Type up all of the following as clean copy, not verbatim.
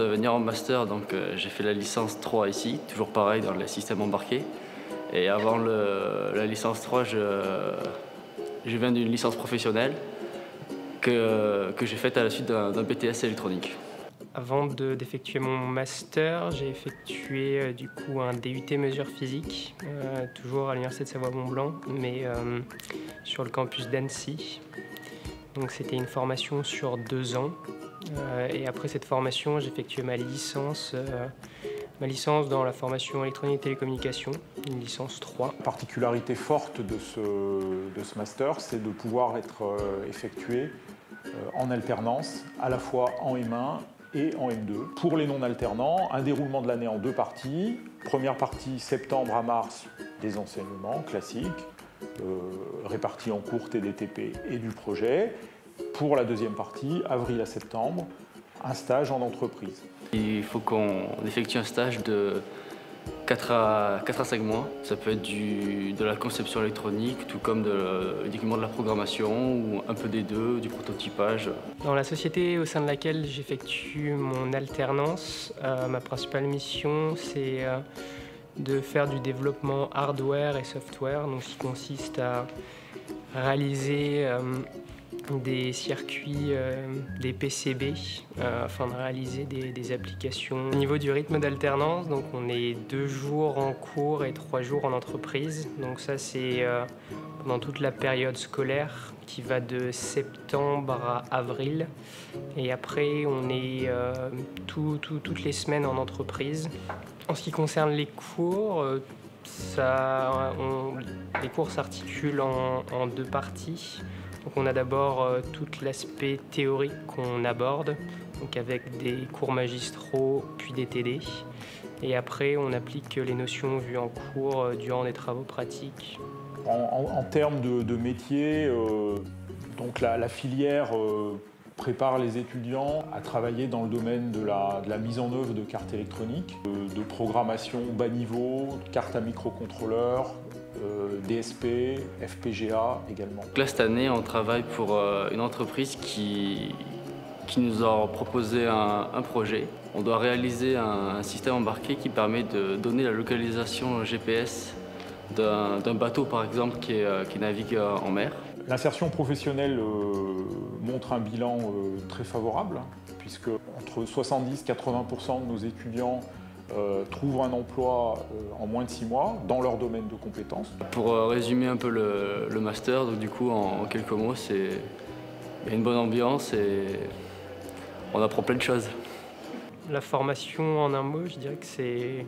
de venir en master, donc j'ai fait la licence 3 ici, toujours pareil dans le système embarqué. Et avant la licence 3, je viens d'une licence professionnelle que j'ai faite à la suite d'un BTS électronique. Avant d'effectuer mon master, j'ai effectué du coup un DUT mesures physiques, toujours à l'université de Savoie-Mont-Blanc, mais sur le campus d'Annecy. Donc c'était une formation sur 2 ans. Et après cette formation, j'ai effectué ma licence dans la formation électronique et télécommunications, une licence 3. La particularité forte de ce master, c'est de pouvoir être effectué en alternance, à la fois en M1 et en M2. Pour les non-alternants, un déroulement de l'année en 2 parties. Première partie, septembre à mars, des enseignements classiques, répartis en cours TDTP et du projet. Pour la deuxième partie, avril à septembre, un stage en entreprise. Il faut qu'on effectue un stage de 4 à 5 mois. Ça peut être de la conception électronique, tout comme uniquement de la programmation, ou un peu des deux, du prototypage. Dans la société au sein de laquelle j'effectue mon alternance, ma principale mission, c'est de faire du développement hardware et software, donc ce qui consiste à réaliser des circuits, des PCB, afin de réaliser des applications. Au niveau du rythme d'alternance, donc on est 2 jours en cours et 3 jours en entreprise. Donc ça c'est pendant toute la période scolaire qui va de septembre à avril. Et après on est toutes les semaines en entreprise. En ce qui concerne les cours, les cours s'articulent en 2 parties. Donc on a d'abord tout l'aspect théorique qu'on aborde, donc avec des cours magistraux puis des TD. Et après on applique les notions vues en cours durant des travaux pratiques. En termes de métier, donc la filière prépare les étudiants à travailler dans le domaine de la mise en œuvre de cartes électroniques, de programmation bas niveau, cartes à microcontrôleurs, DSP, FPGA également. Là, cette année, on travaille pour une entreprise qui nous a proposé un projet. On doit réaliser un système embarqué qui permet de donner la localisation GPS d'un bateau, par exemple, qui navigue en mer. L'insertion professionnelle montre un bilan très favorable, puisque entre 70 et 80% de nos étudiants trouvent un emploi en moins de 6 mois dans leur domaine de compétences. Pour résumer un peu le master, donc du coup en quelques mots, il y a une bonne ambiance et on apprend plein de choses. La formation en un mot, je dirais que c'est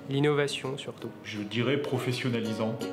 l'innovation surtout. Je dirais professionnalisante.